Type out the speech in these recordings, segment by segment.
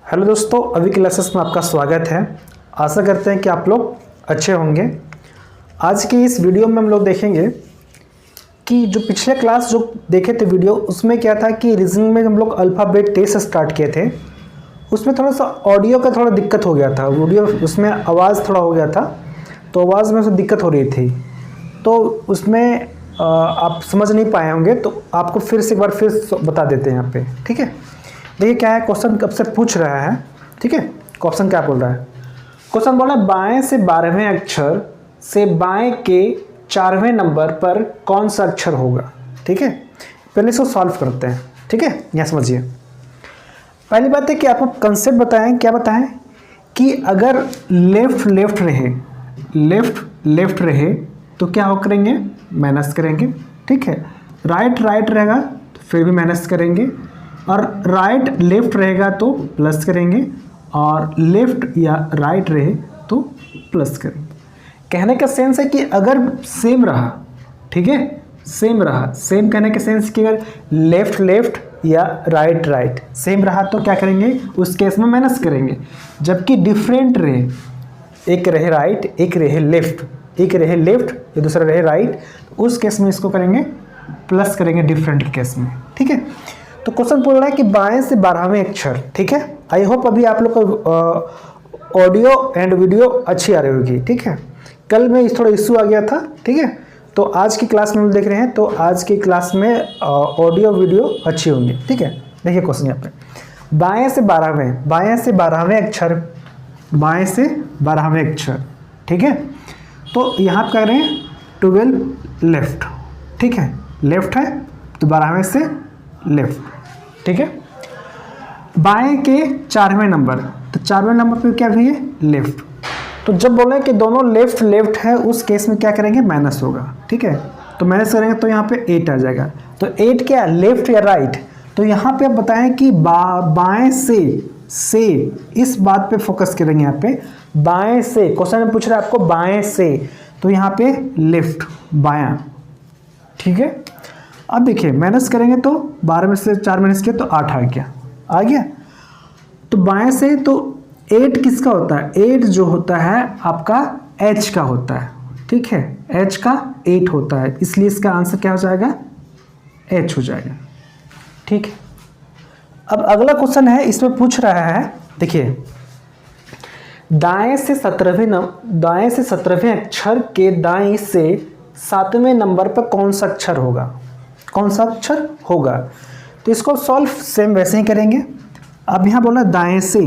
Hello दोस्तों, अभी classes में आपका स्वागत है। आशा करते हैं कि आप लोग अच्छे होंगे। आज की इस वीडियो में हम लोग देखेंगे कि जो पिछले क्लास जो देखे थे वीडियो, उसमें क्या था कि रीजनिंग में हम लोग अल्फ़ाबेट टे से स्टार्ट किए थे। उसमें थोड़ा सा ऑडियो का थोड़ा दिक्कत हो गया था, वीडियो उसमें आवाज़ थोड़ा हो गया था, तो आवाज़ में उसमें दिक्कत हो रही थी, तो उसमें आप समझ नहीं पाए होंगे, तो आपको फिर से एक बार फिर बता देते हैं यहाँ पे। ठीक है, देखिए क्या है, क्वेश्चन कब से पूछ रहा है। ठीक है, क्वेश्चन क्या बोल रहा है? क्वेश्चन बोल रहा है बाएं से 12वें अक्षर से बाएं के 4वें नंबर पर कौन सा अक्षर होगा। ठीक है, पहले इसको सॉल्व करते हैं। ठीक है, यहाँ समझिए। पहली बात है कि आपको कंसेप्ट बताएं, क्या बताएं कि अगर लेफ्ट लेफ्ट रहे, लेफ्ट लेफ्ट रहे तो क्या हो करेंगे, माइनस करेंगे। ठीक है, राइट राइट रहेगा तो फिर भी माइनस करेंगे, और राइट लेफ्ट रहेगा तो प्लस करेंगे, और लेफ्ट या राइट रहे तो प्लस करेंगे। कहने का सेंस है कि अगर सेम रहा, ठीक है, सेम रहा, सेम कहने का सेंस कि अगर लेफ्ट लेफ्ट या राइट राइट सेम रहा तो क्या करेंगे, उस केस में माइनस करेंगे। जबकि डिफरेंट रहे, एक रहे राइट एक रहे लेफ्ट, एक रहे लेफ्ट या दूसरा रहे राइट, उस केस में इसको करेंगे प्लस करेंगे, डिफरेंट के केस में। ठीक है, तो क्वेश्चन पूछ रहा है कि बाएं से 12वें अक्षर। ठीक है, आई होप अभी आप लोग को ऑडियो एंड वीडियो अच्छी आ रही होगी। ठीक है, कल में थोड़ा इशू आ गया था। ठीक है, तो आज की क्लास में हम देख रहे हैं, तो आज की क्लास में ऑडियो वीडियो अच्छी होंगी। ठीक है, देखिए क्वेश्चन यहाँ पे, बाएं से 12वें, बाएं से 12वें अक्षर, बाएं से 12वें अक्षर। ठीक है, तो यहाँ पे कह रहे हैं 12 लेफ्ट। ठीक है, लेफ्ट है तो 12वें से लेफ्ट। ठीक है, बाएं के 4वें नंबर, तो 4वें नंबर पे क्या भी है, लेफ्ट। तो जब बोले कि दोनों लेफ्ट लेफ्ट है, उस केस में क्या करेंगे, माइनस होगा। ठीक है, तो माइनस करेंगे तो यहाँ पे 8 आ जाएगा। तो 8 क्या, लेफ्ट या राइट? तो यहाँ पे आप बताएं कि बाएं से इस बात पे फोकस करेंगे। यहाँ पे बाएं से क्वेश्चन में पूछ रहा है आपको, बाएं से, तो यहाँ पे लेफ्ट बायां। ठीक है, अब देखिए माइनस करेंगे तो 12 में से 4 माइनस किया तो 8 आ गया, आ गया। तो बाएं से तो 8 किसका होता है, 8 जो होता है आपका h का होता है। ठीक है, h का 8 होता है, इसलिए इसका आंसर क्या हो जाएगा, h हो जाएगा। ठीक है, अब अगला क्वेश्चन है, इसमें पूछ रहा है, देखिए दाएं से 17वें अक्षर के दाएं से 7वें नंबर पर कौन सा अक्षर होगा, कौन सा अक्षर होगा। तो इसको सॉल्व सेम वैसे ही करेंगे। अब यहाँ बोला दाएं से,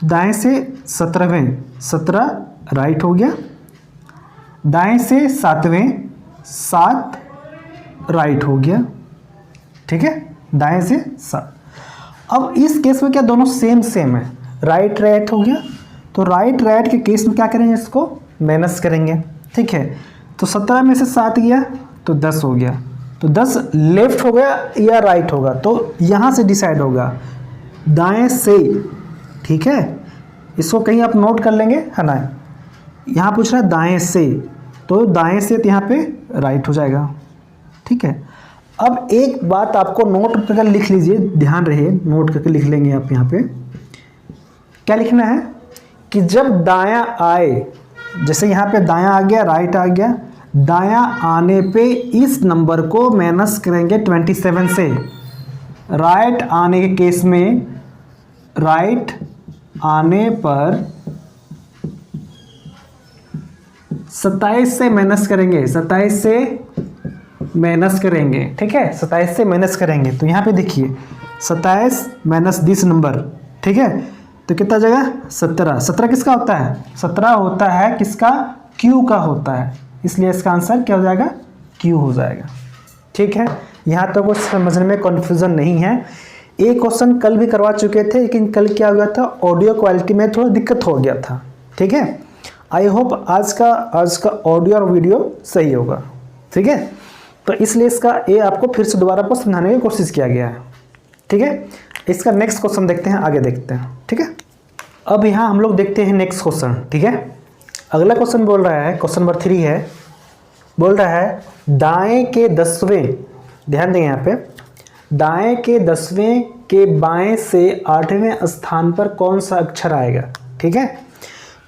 दाएं से 17वें, 17 राइट हो गया, दाएं से 7वें, 7 राइट हो गया। ठीक है, दाएं से 7। अब इस केस में क्या, दोनों सेम सेम है, राइट राइट हो गया, तो राइट राइट के केस में क्या करेंगे, इसको माइनस करेंगे। ठीक है, तो 17 में से 7 गया तो 10 हो गया, तो 10 लेफ्ट हो गया या राइट होगा, तो यहाँ से डिसाइड होगा दाएं से। ठीक है, इसको कहीं आप नोट कर लेंगे, है ना। यहाँ पूछ रहा है दाएं से, तो दाएं से तो यहाँ पे राइट हो जाएगा। ठीक है, अब एक बात आपको नोट करके लिख लीजिए, ध्यान रहे, नोट करके लिख लेंगे आप। यहाँ पे क्या लिखना है कि जब दायां आए, जैसे यहाँ पे दायां आ गया, राइट आ गया, दायां आने पे इस नंबर को माइनस करेंगे 27 से। राइट आने के केस में, राइट आने पर 27 से माइनस करेंगे, 27 से माइनस करेंगे। ठीक है, 27 से माइनस करेंगे, तो यहाँ पे देखिए 27 माइनस दिस नंबर। ठीक है, तो कितना जाएगा, 17। 17 किसका होता है, 17 होता है किसका, Q का होता है, इसलिए इसका आंसर क्या हो जाएगा, Q हो जाएगा। ठीक है, यहाँ तक कुछ समझने में कन्फ्यूज़न नहीं है। एक क्वेश्चन कल भी करवा चुके थे, लेकिन कल क्या हो गया था, ऑडियो क्वालिटी में थोड़ा दिक्कत हो गया था। ठीक है, आई होप आज का ऑडियो और वीडियो सही होगा। ठीक है, तो इसलिए इसका ये आपको फिर से दोबारा को समझाने की कोशिश किया गया है। ठीक है, इसका नेक्स्ट क्वेश्चन देखते हैं, आगे देखते हैं। ठीक है, अब यहाँ हम लोग देखते हैं नेक्स्ट क्वेश्चन। ठीक है, अगला क्वेश्चन बोल रहा है, क्वेश्चन नंबर 3 है, बोल रहा है दाएं के 10वें, ध्यान देंगे यहाँ पे, दाएं के 10वें के बाएं से 8वें स्थान पर कौन सा अक्षर आएगा। ठीक है,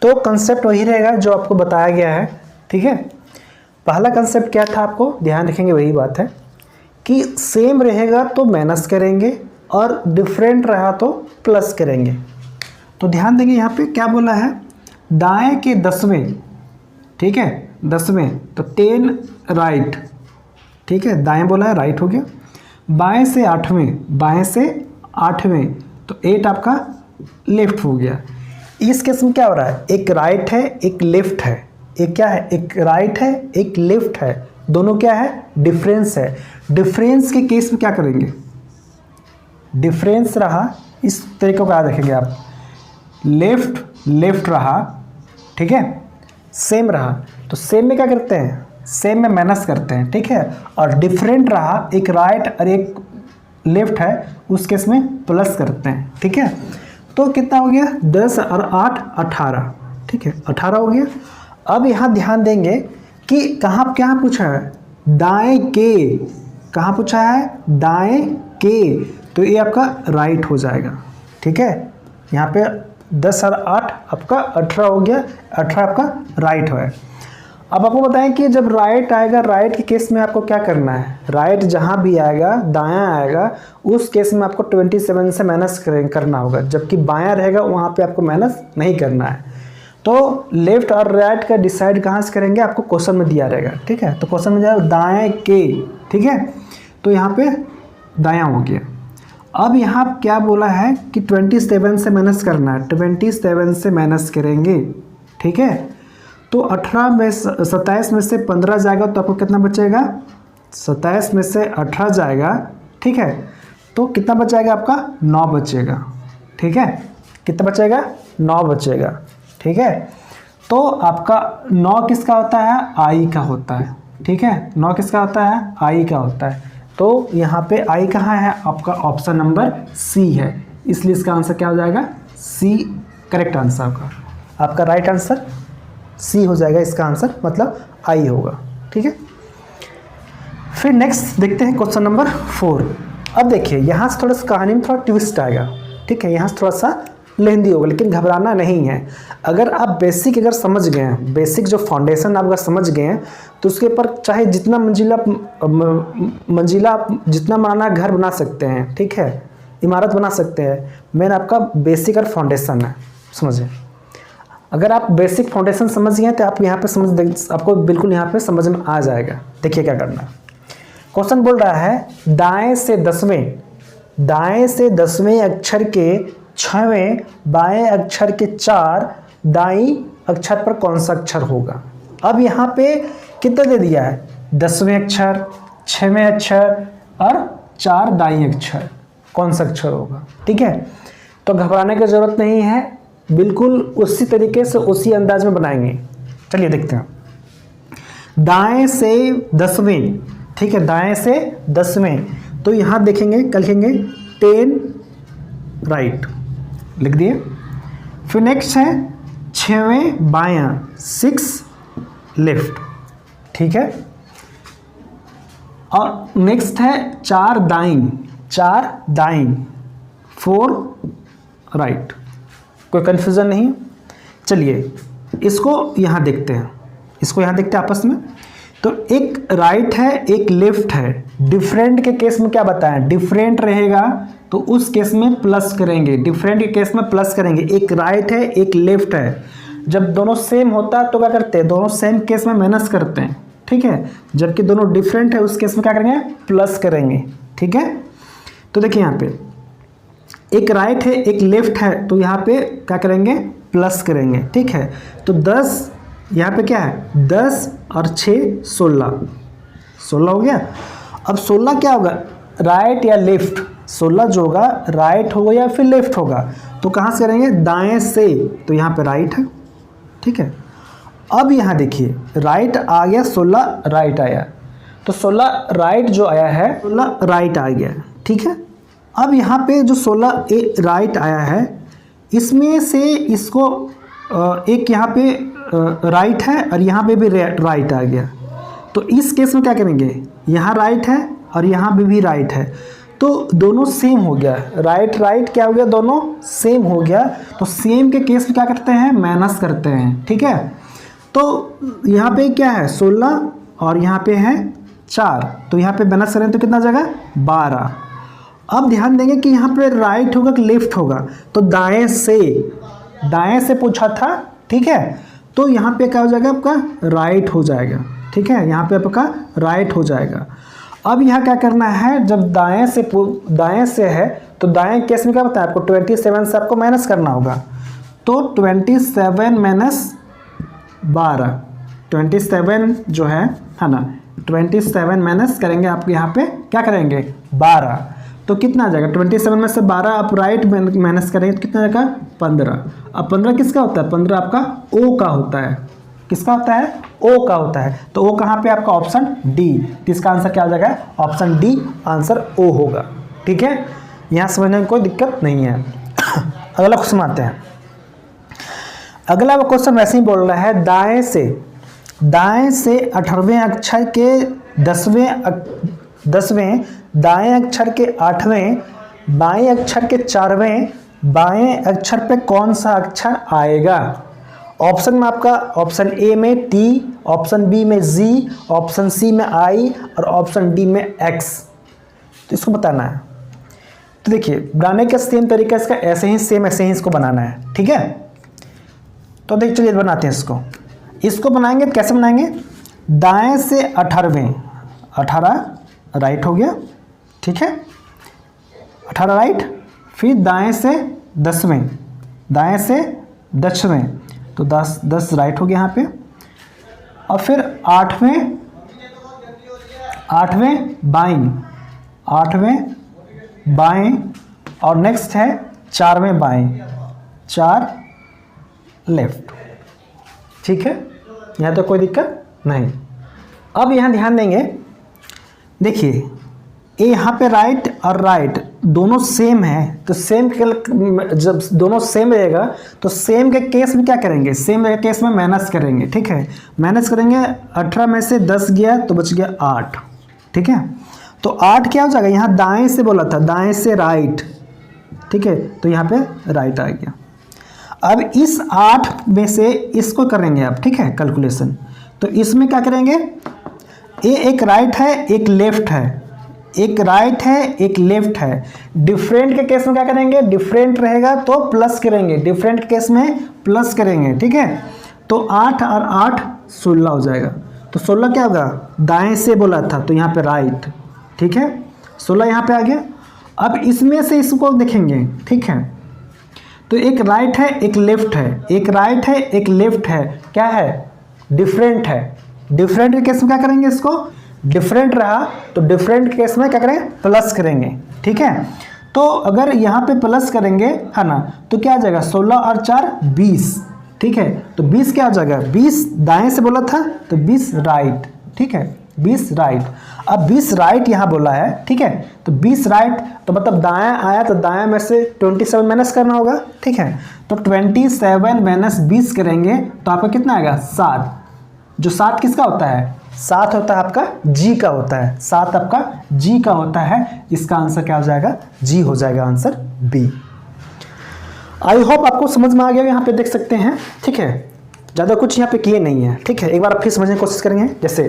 तो कंसेप्ट वही रहेगा जो आपको बताया गया है। ठीक है, पहला कंसेप्ट क्या था, आपको ध्यान रखेंगे वही बात है कि सेम रहेगा तो माइनस करेंगे और डिफरेंट रहा तो प्लस करेंगे। तो ध्यान देंगे यहाँ पे क्या बोला है, दाएं के 10वें, ठीक है 10वें तो 10 राइट, ठीक है दाएं बोला है राइट हो गया। बाएं से 8वें, बाएं से 8वें तो 8 आपका लेफ्ट हो गया। इस केस में क्या हो रहा है, एक राइट है एक लेफ्ट है, एक क्या है, एक राइट है एक लेफ्ट है, दोनों क्या है, डिफरेंस है। डिफरेंस के केस में क्या करेंगे, डिफरेंस रहा इस तरीके को याद रखेंगे आप, लेफ्ट लेफ्ट रहा, ठीक है सेम रहा तो सेम में क्या करते हैं, सेम में माइनस करते हैं। ठीक है, और डिफरेंट रहा एक राइट और एक लेफ्ट है उस केस में प्लस करते हैं। ठीक है, तो कितना हो गया 10 और 8 18, ठीक है 18 हो गया। अब यहाँ ध्यान देंगे कि कहाँ क्या पूछा है, दाएं के, कहाँ पूछा है, दाएं के, तो ये आपका राइट हो जाएगा। ठीक है, यहाँ पे 10 और 8 आपका 18 हो गया, 18 आपका राइट है। अब आपको बताएं कि जब राइट आएगा, राइट के केस में आपको क्या करना है, राइट जहाँ भी आएगा दायां आएगा उस केस में आपको 27 से माइनस करना होगा, जबकि बायां रहेगा वहाँ पे आपको माइनस नहीं करना है। तो लेफ्ट और राइट का डिसाइड कहाँ से करेंगे, आपको क्वेश्चन में दिया रहेगा। ठीक है, तो क्वेश्चन में दिया दाएं के, ठीक है तो यहाँ पे दायां हो गया। अब यहाँ क्या बोला है कि 27 से माइनस करना है, 27 से माइनस करेंगे। ठीक है, तो 18 में 27 में से 15 जाएगा तो आपको कितना बचेगा, 27 में से 18 जाएगा, ठीक है तो कितना बचेगा आपका 9 बचेगा। ठीक है, कितना बचेगा 9 बचेगा। ठीक है, तो आपका 9 किसका होता है, आई का होता है। ठीक है, 9 किसका होता है, आई का होता है। तो यहाँ पे आई कहाँ है, आपका ऑप्शन नंबर सी है, इसलिए इसका आंसर क्या हो जाएगा, सी करेक्ट आंसर का, आपका राइट आंसर सी हो जाएगा, इसका आंसर मतलब आई होगा। ठीक है, फिर नेक्स्ट देखते हैं क्वेश्चन नंबर 4। अब देखिए यहाँ से थोड़ा सा कहानी में थोड़ा ट्विस्ट आएगा। ठीक है, यहाँ से थोड़ा सा लेंदी होगा लेकिन घबराना नहीं है। अगर आप बेसिक अगर समझ गए हैं, बेसिक जो फाउंडेशन आप अगर समझ गए हैं तो उसके ऊपर चाहे जितना मंजिला जितना बनाना घर बना सकते हैं। ठीक है, इमारत बना सकते हैं। मेन आपका बेसिक और फाउंडेशन है, समझे। अगर आप बेसिक फाउंडेशन समझ गए तो आप यहाँ पे आपको बिल्कुल यहाँ पे समझ में आ जाएगा। देखिए क्या करना है, क्वेश्चन बोल रहा है दाएं से 10वें, दाएं से 10वें अक्षर के 6वें बाएं अक्षर के 4 दाईं अक्षर पर कौन सा अक्षर होगा। अब यहाँ पे कितना दे दिया है, 10वें अक्षर, 6वें अक्षर और 4 दाईं अक्षर, कौन सा अक्षर होगा। ठीक है, तो घबराने की जरूरत नहीं है, बिल्कुल उसी तरीके से उसी अंदाज में बनाएंगे। चलिए देखते हैं, दाएं से 10वें, ठीक है दाएं से 10वें, तो यहाँ देखेंगे कल लिखेंगे 10 राइट लिख दिए। फिर नेक्स्ट है 6वें बायां 6 लेफ्ट, ठीक है। और नेक्स्ट है 4 दाईं 4 राइट, कोई कन्फ्यूज़न नहीं। चलिए इसको यहाँ देखते हैं, इसको यहाँ देखते हैं आपस में। तो एक राइट है एक लेफ्ट है, डिफरेंट के केस में क्या बताएं, डिफरेंट रहेगा तो उस केस में प्लस करेंगे, डिफरेंट के केस में प्लस करेंगे। एक राइट है एक लेफ्ट है, जब दोनों सेम होता है तो क्या करते हैं, दोनों सेम केस में माइनस करते हैं, ठीक है। जबकि दोनों डिफरेंट है उस केस में क्या करेंगे, प्लस करेंगे, ठीक है। तो देखिए यहाँ पे एक राइट है एक लेफ्ट है, तो यहाँ पे क्या करेंगे, प्लस करेंगे, ठीक है। तो 10 यहाँ पे क्या है, 10 और 6 16 हो गया। अब 16 क्या होगा, राइट या लेफ्ट, 16 जो होगा राइट होगा या फिर लेफ्ट होगा, तो कहाँ से करेंगे, दाएं से, तो यहाँ पे राइट है, ठीक है। अब यहाँ देखिए राइट आ गया, 16 राइट आया, तो 16 राइट जो आया है 16 राइट आ गया, ठीक है। अब यहाँ पे जो 16 राइट आया है, इसमें से इसको एक यहाँ पे राइट है और यहाँ पे भी राइट आ गया, तो इस केस में क्या करेंगे, यहाँ राइट है और यहाँ पे भी राइट है, तो दोनों सेम हो गया, राइट राइट क्या हो गया, दोनों सेम हो गया। तो सेम के केस में क्या करते हैं, माइनस करते हैं, ठीक है। तो यहाँ पे क्या है 16 और यहाँ पे है 4, तो यहाँ पे माइनस करें तो कितना जाएगा 12। अब ध्यान देंगे कि यहाँ पे राइट होगा कि लेफ्ट होगा, तो दाएं से पूछा था, ठीक है। तो यहाँ पे क्या हो जाएगा आपका राइट हो जाएगा, ठीक है, यहाँ पे आपका राइट हो जाएगा। अब यहाँ क्या करना है, जब दाएं से है तो दाएं केस में क्या बताया आपको 27 से आपको माइनस करना होगा। तो 27 माइनस 12, 27 जो है ना, 27 माइनस करेंगे आपको यहाँ पे क्या करेंगे 12, तो कितना आ जाएगा 27 में से 12 आप राइट माइनस करेंगे तो कितना आ जाएगा 15। अब 15 किसका होता है, 15 आपका ओ का होता है, किसका होता है ओ का होता है। तो ओ कहाँ पे आपका ऑप्शन डी, इसका आंसर क्या आ जाएगा ऑप्शन डी, आंसर ओ होगा, ठीक है। यहाँ समझने में कोई दिक्कत नहीं है। अगला क्वेश्चन आते हैं। अगला क्वेश्चन वैसे ही बोल रहा है दाएं से 18वें अक्षर के 10वें, दाएं अक्षर के 8वें, बाएं अक्षर के 4वें, बाएं अक्षर पे कौन सा अक्षर आएगा। ऑप्शन में आपका ऑप्शन ए में टी, ऑप्शन बी में जी, ऑप्शन सी में आई और ऑप्शन डी में एक्स। तो इसको बताना है। तो देखिए बनाने का सेम तरीका इसका ऐसे ही इसको बनाना है, ठीक है। तो देखिए चलिए बनाते हैं इसको बनाएंगे। कैसे बनाएंगे, दाएं से 18वें, 18 राइट हो गया, ठीक है, 18 राइट। फिर दाएं से 10वें, दाएं से 10वें, तो 10 राइट हो गया यहाँ पे। और फिर 8वें बाएं, 8वें बाएं, और नेक्स्ट है 4वें बाएं, 4 लेफ्ट, ठीक है। यहाँ तो कोई दिक्कत नहीं। अब यहाँ ध्यान देंगे, देखिए ये यहाँ पे राइट और राइट दोनों सेम है, तो सेम जब दोनों सेम रहेगा तो सेम के केस में क्या करेंगे, सेम के केस में माइनस करेंगे, ठीक है। माइनस करेंगे, 18 में से 10 गया तो बच गया 8, ठीक है। तो 8 क्या हो जाएगा, यहाँ दाएं से बोला था, दाएं से राइट, ठीक है, तो यहाँ पे राइट आ गया। अब इस 8 में से इसको करेंगे आप, ठीक है, कैलकुलेशन। तो इसमें क्या करेंगे, ये एक राइट है एक लेफ्ट है, एक राइट है एक लेफ्ट है। डिफरेंट के केस में क्या करेंगे, डिफरेंट रहेगा तो प्लस करेंगे, डिफरेंट के केस में प्लस करेंगे, ठीक है। तो 8 और 8 16 हो जाएगा। तो 16 क्या होगा, दाएं से बोला था तो यहाँ पे राइट, ठीक है, 16 यहाँ पे आ गया। अब इसमें से इसको देखेंगे, ठीक है, तो एक राइट है एक लेफ्ट है, एक राइट है एक लेफ्ट है, क्या है डिफरेंट है। डिफरेंट के केस में क्या करेंगे, इसको डिफरेंट रहा तो डिफरेंट के केस में क्या करें, प्लस करेंगे, ठीक है। तो अगर यहाँ पे प्लस करेंगे है ना, तो क्या आ जाएगा 16 और 4 20, ठीक है। तो 20 क्या हो जाएगा, 20 दाएं से बोला था तो 20 राइट, ठीक है, 20 राइट। अब 20 राइट यहाँ बोला है, ठीक है, तो 20 राइट तो मतलब दायां आया तो दायां में से 27 माइनस करना होगा, ठीक है। तो 27 माइनस 20 करेंगे तो आपका कितना आएगा 7। जो 7 किसका होता है, 7 होता है आपका जी का होता है, 7 आपका जी का होता है। इसका आंसर क्या हो जाएगा, जी हो जाएगा, आंसर बी। आई होप आपको समझ में आ गया, यहाँ पे देख सकते हैं, ठीक है, ज़्यादा कुछ यहाँ पे किए नहीं है, ठीक है। एक बार फिर समझने की कोशिश करेंगे। जैसे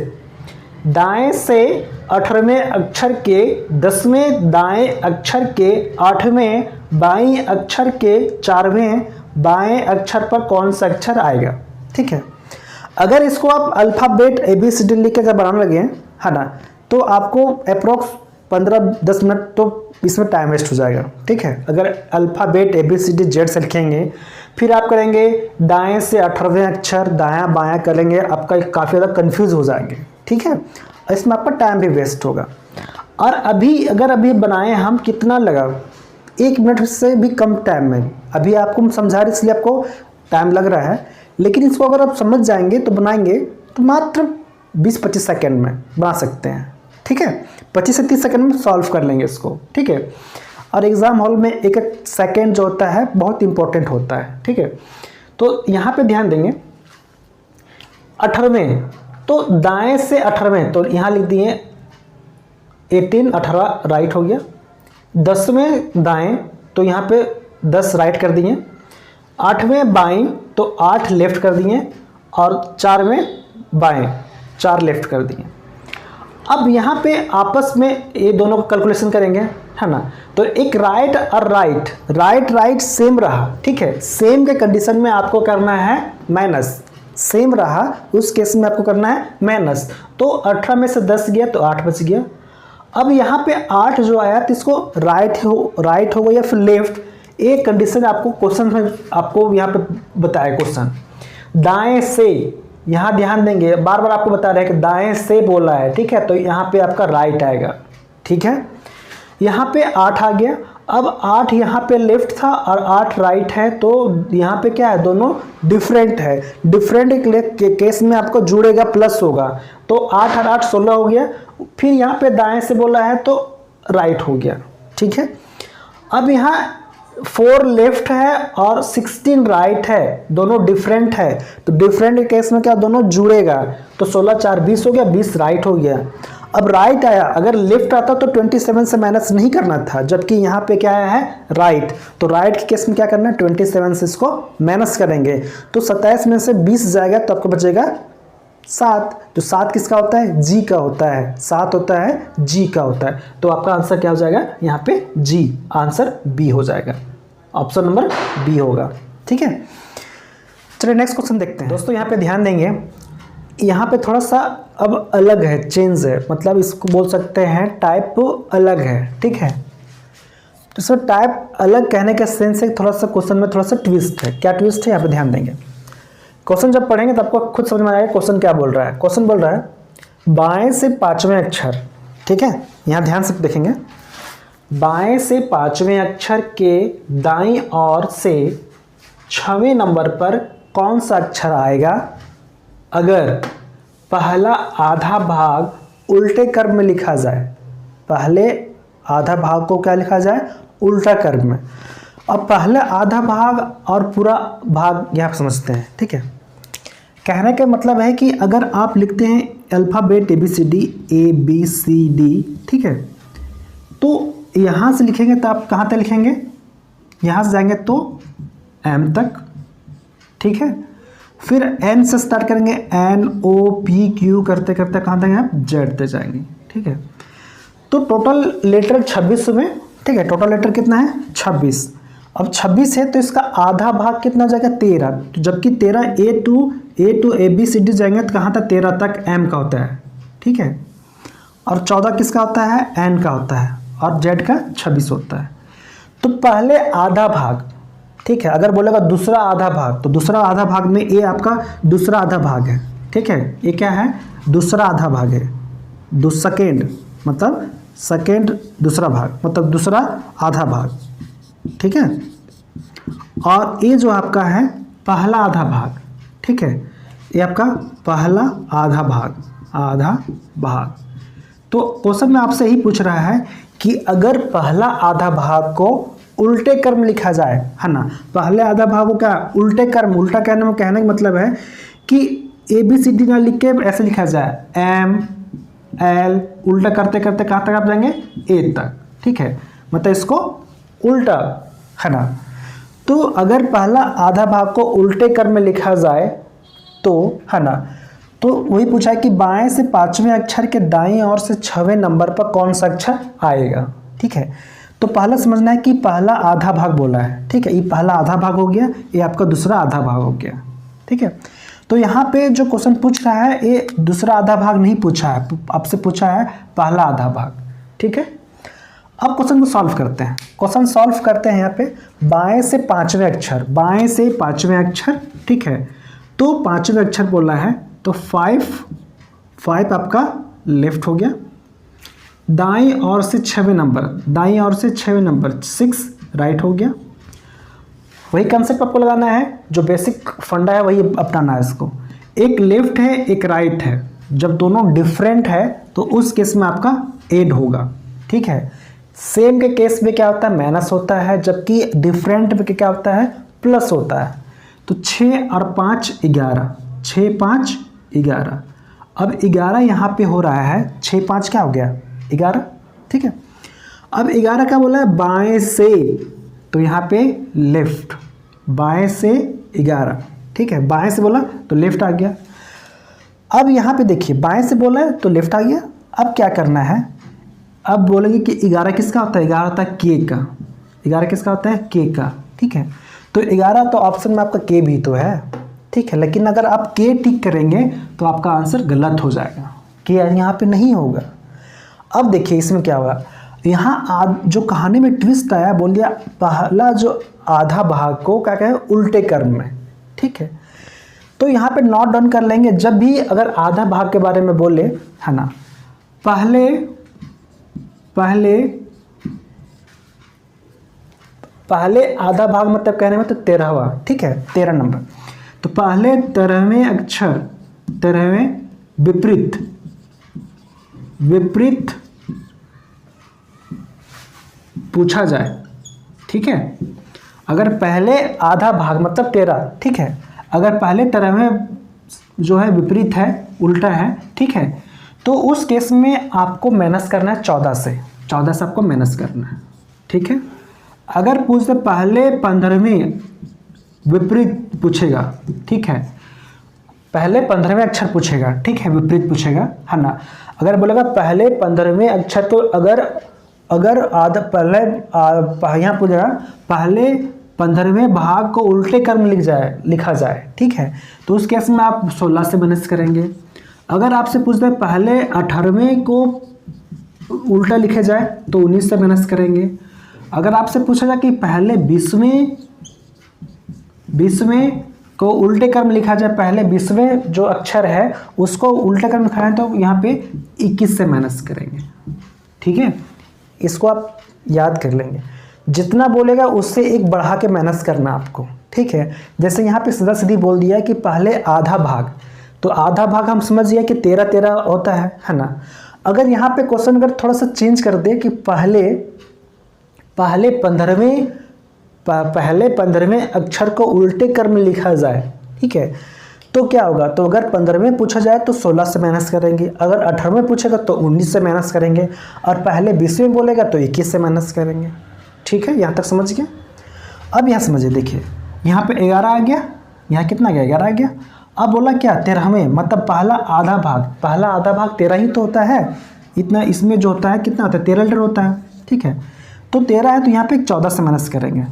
दाएं से 18वें अक्षर के 10वें, दाएं अक्षर के 8वें, बाएं अक्षर के 4वें, बाएं अक्षर पर कौन सा अक्षर आएगा, ठीक है। अगर इसको आप अल्फ़ाबेट ABCD लिख के अगर बनाने लगे है ना, तो आपको अप्रोक्स 15-10 मिनट तो इसमें टाइम वेस्ट हो जाएगा, ठीक है। अगर अल्फ़ाबेट ABCD Z से लिखेंगे, फिर आप करेंगे दाएं से 18वें अक्षर दायां बायां करेंगे, आपका काफ़ी ज़्यादा कंफ्यूज हो जाएंगे, ठीक है। इसमें आपका टाइम भी वेस्ट होगा। और अभी बनाएं हम, कितना लगा, 1 मिनट से भी कम टाइम में। अभी आपको समझा रहे इसलिए आपको टाइम लग रहा है, लेकिन इसको अगर आप समझ जाएंगे तो बनाएंगे तो मात्र 20-25 सेकेंड में बना सकते हैं, ठीक है। 25 से 30 सेकेंड में सॉल्व कर लेंगे इसको, ठीक है। और एग्ज़ाम हॉल में एक सेकेंड जो होता है बहुत इंपॉर्टेंट होता है, ठीक है। तो यहाँ पे ध्यान देंगे 18वें, तो दाएं से 18वें, तो यहाँ लिख दिए 18 18 राइट हो गया, 10वें दाएं तो यहाँ पे 10 राइट कर दिए, 8वें बाएं तो 8 लेफ्ट कर दिए और 4वें बाएं 4 लेफ्ट कर दिए। अब यहाँ पे आपस में ये दोनों का कैलकुलेशन करेंगे, है ना। तो एक राइट और राइट सेम रहा, ठीक है। सेम के कंडीशन में आपको करना है माइनस, सेम रहा उस केस में आपको करना है माइनस। तो 18 में से 10 गया तो 8 बच गया। अब यहाँ पे 8 जो आया तो इसको राइट हो गया या फिर लेफ्ट, एक कंडीशन आपको क्वेश्चन में आपको यहाँ पे बताया क्वेश्चन। दाएं से, यहाँ ध्यान देंगे, बार बार आपको बता रहे हैं कि दाएं से बोला है, ठीक है। तो यहाँ पे आपका राइट आएगा, ठीक है। यहाँ पे 8 आ गया। अब 8 यहाँ पे लेफ्ट था और 8 राइट है, तो यहाँ पे क्या है, दोनों डिफरेंट है। डिफरेंट के केस में आपको जुड़ेगा प्लस होगा, तो 8 और 8 16 हो गया। फिर यहाँ पे दाएं से बोला है तो राइट हो गया, ठीक है। अब यहाँ 4 लेफ्ट है और 16 राइट है, दोनों डिफरेंट है, तो डिफरेंट के केस में क्या दोनों जुड़ेगा, तो 16 4 20 हो गया, 20 राइट हो गया। अब राइट आया, अगर लेफ्ट आता तो 27 से माइनस नहीं करना था, जबकि यहाँ पे क्या आया है राइट, तो राइट के केस में क्या करना है 27 से इसको माइनस करेंगे, तो 27 में से 20 जाएगा तो आपको बचेगा 7। तो 7 किसका होता है, जी का होता है, 7 होता है जी का होता है। तो आपका आंसर क्या हो जाएगा यहाँ पे जी, आंसर बी हो जाएगा, ऑप्शन नंबर बी होगा, ठीक है। चलिए नेक्स्ट क्वेश्चन देखते हैं। दोस्तों यहाँ पे ध्यान देंगे, यहाँ पे थोड़ा सा अब अलग है, चेंज है, मतलब इसको बोल सकते हैं टाइप अलग है, ठीक है। तो सर टाइप अलग कहने का सेंस है थोड़ा सा क्वेश्चन में थोड़ा सा ट्विस्ट है। क्या ट्विस्ट है यहाँ पे ध्यान देंगे। क्वेश्चन जब पढ़ेंगे तो आपको खुद समझ में आएगा क्वेश्चन क्या बोल रहा है। क्वेश्चन बोल रहा है बाएं से 5वें अक्षर, ठीक है। यहाँ ध्यान से देखेंगे, बाएं से 5वें अक्षर के दाईं ओर से 6वें नंबर पर कौन सा अक्षर आएगा अगर पहला आधा भाग उल्टे क्रम में लिखा जाए। पहले आधा भाग को क्या लिखा जाए, उल्टा क्रम में। अब पहले आधा भाग और पूरा भाग यहाँ समझते हैं, ठीक है। कहने का मतलब है कि अगर आप लिखते हैं अल्फ़ाबेट ABCD ABCD, ठीक है, तो यहाँ से लिखेंगे तो आप कहाँ तक लिखेंगे, यहाँ से जाएंगे तो M तक, ठीक है। फिर N से स्टार्ट करेंगे, NOPQ करते करते कहाँ तक आप Z तक जाएंगे, ठीक है। तो टोटल लेटर 26 में, ठीक है। टोटल लेटर कितना है 26। अब 26 है तो इसका आधा भाग कितना हो जाएगा 13, तो जबकि 13 A to ABCD जाएंगे तो कहाँ तक 13 तक M का होता है, ठीक है। और 14 किसका होता है, N का होता है, और Z का 26 होता है। तो पहले आधा भाग, ठीक है। अगर बोलेगा दूसरा आधा भाग, तो दूसरा आधा भाग में ये आपका दूसरा आधा भाग है, ठीक है। ये क्या है, दूसरा आधा भाग है, सेकेंड मतलब सेकेंड दूसरा भाग मतलब दूसरा आधा भाग, ठीक है। और ये जो आपका है पहला आधा भाग, ठीक है, ये आपका पहला आधा भाग। तो क्वेश्चन में आपसे ही पूछ रहा है कि अगर पहला आधा भाग को उल्टे क्रम लिखा जाए, है ना। पहले आधा भाग को क्या उल्टे क्रम, उल्टा कहने का मतलब है कि ABCD ना लिख के ऐसे लिखा जाए ML, उल्टा करते करते कहाँ तक आप जाएंगे A तक, ठीक है। मतलब इसको उल्टा, है ना। तो अगर पहला आधा भाग को उल्टे क्रम में लिखा जाए तो, है ना, तो वही पूछा है कि बाएं से 5वें अक्षर के दाईं ओर से 6वें नंबर पर कौन सा अक्षर आएगा, ठीक है। तो पहला समझना है कि पहला आधा भाग बोला है, ठीक है। ये पहला आधा भाग हो गया, ये आपका दूसरा आधा भाग हो गया, ठीक है। तो यहाँ पे जो क्वेश्चन पूछ रहा है ये दूसरा आधा भाग नहीं पूछा है, आपसे पूछा है पहला आधा भाग, ठीक है। अब क्वेश्चन को सॉल्व करते हैं। क्वेश्चन सॉल्व करते हैं यहाँ पे बाएं से 5वें अक्षर, बाएं से 5वें अक्षर, ठीक है। तो 5वें अक्षर बोला है तो 5 आपका लेफ्ट हो गया। दाईं ओर से 6वें नंबर, दाईं ओर से 6वें नंबर 6 राइट हो गया। वही कंसेप्ट आपको लगाना है, जो बेसिक फंडा है वही अपनाना है इसको। एक लेफ्ट है एक राइट है, जब दोनों डिफरेंट है तो उस केस में आपका ऐड होगा, ठीक है। सेम के केस में क्या होता है माइनस होता है, जबकि डिफरेंट में क्या होता है प्लस होता है। तो 6 और 5 11, 6 5 11। अब 11 यहाँ पे हो रहा है, 6 5 क्या हो गया 11, ठीक है। अब 11 का बोला है बाएं से, तो यहाँ पे लेफ्ट, बाएं से 11, ठीक है, बाएं से बोला तो लेफ्ट आ गया। अब यहाँ पे देखिए बाएं से बोला है तो लेफ्ट आ गया। अब क्या करना है, अब बोलेंगे कि 11 किसका होता है, 11 होता है के का, 11 किसका होता है, के का, ठीक है। तो 11 तो ऑप्शन में आपका के भी तो है, ठीक है, लेकिन अगर आप के टिक करेंगे तो आपका आंसर गलत हो जाएगा, के यहाँ पे नहीं होगा। अब देखिए इसमें क्या हुआ, यहाँ जो कहानी में ट्विस्ट आया, बोल दिया पहला जो आधा भाग को क्या कहे उल्टे क्रम में, ठीक है। तो यहाँ पे नोट डाउन कर लेंगे, जब भी अगर आधा भाग के बारे में बोले, है ना, पहले आधा भाग मतलब कहने में तो 13वां, ठीक है, 13 नंबर। तो पहले 13वें अक्षर, 13वें विपरीत पूछा जाए, ठीक है। अगर पहले आधा भाग मतलब 13, ठीक है, अगर पहले 13वें जो है विपरीत है, उल्टा है, ठीक है, तो उस केस में आपको माइनस करना है 14 से आपको माइनस करना है, ठीक है। अगर पूछते पहले 15वें विपरीत पूछेगा, ठीक है, पहले 15वें अक्षर पूछेगा, ठीक है, विपरीत पूछेगा, है ना। अगर बोलेगा पहले 15वें अक्षर, तो अगर आधा पहले यहाँ पूछेगा पहले 15वें भाग को उल्टे क्रम लिखा जाए, ठीक है, तो उस केस में आप 16 से माइनस करेंगे। अगर आपसे पूछते हैं पहले 18वें को उल्टा लिखे जाए तो 19 से माइनस करेंगे। अगर आपसे पूछा जाए कि पहले 20वें को उल्टे क्रम लिखा जाए, पहले 20वें जो अक्षर है उसको उल्टे क्रम लिखा है, तो यहाँ पे 21 से माइनस करेंगे, ठीक है। इसको आप याद कर लेंगे, जितना बोलेगा उससे एक बढ़ा के माइनस करना आपको, ठीक है। जैसे यहाँ पे सीधा सीधी बोल दिया कि पहले आधा भाग, तो आधा भाग हम समझ गए कि 13 होता है ना। अगर यहाँ पे क्वेश्चन अगर थोड़ा सा चेंज कर दे कि पहले 15वें अक्षर को उल्टे क्रम में लिखा जाए, ठीक है, तो क्या होगा, तो अगर 15वें पूछा जाए तो 16 से माइनस करेंगे, अगर 18वें पूछेगा तो 19 से माइनस करेंगे, और पहले 20वें बोलेगा तो 21 से माइनस करेंगे, ठीक है। यहाँ तक समझ गया। अब यहाँ समझिए, देखिए यहाँ पे 11 आ गया, यहाँ कितना गया, 11 आ गया। अब बोला क्या 13वें, मतलब पहला आधा भाग 13 ही तो होता है, इतना इसमें जो होता है कितना होता है, 13 लीटर होता है, ठीक है। तो 13 है तो यहाँ पे 14 से माइनस करेंगे,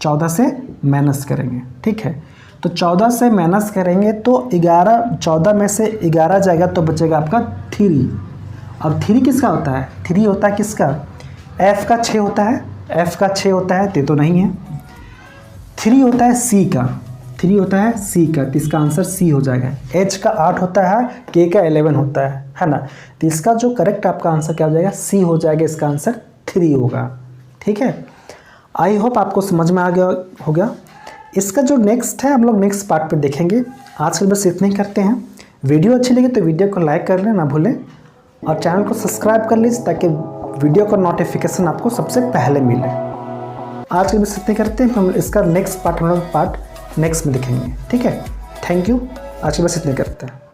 14 से माइनस करेंगे, ठीक है। तो 14 से माइनस करेंगे तो 14 में से 11 जाएगा तो बचेगा आपका 3। अब 3 किसका होता है, 3 होता है किसका, F का 6 होता है, F का 6 होता है, तो नहीं है। 3 होता है C का, 3 होता है C का, तो इसका आंसर C हो जाएगा। H का 8 होता है, K का 11 होता है ना। तो इसका जो करेक्ट आपका आंसर क्या हो जाएगा, C हो जाएगा, इसका आंसर 3 होगा, ठीक है। आई होप आपको समझ में आ गया होगा। इसका जो नेक्स्ट है हम लोग नेक्स्ट पार्ट पे देखेंगे। आज के बस इतना ही करते हैं। वीडियो अच्छी लगी तो वीडियो को लाइक कर लें ना भूलें, और चैनल को सब्सक्राइब कर लीजिए ताकि वीडियो का नोटिफिकेशन आपको सबसे पहले मिले। आज के बस इतने करते हैं, हम इसका नेक्स्ट पार्ट हम लोग नेक्स्ट में देखेंगे, ठीक है। Thank you. आज के बस इतने करते हैं।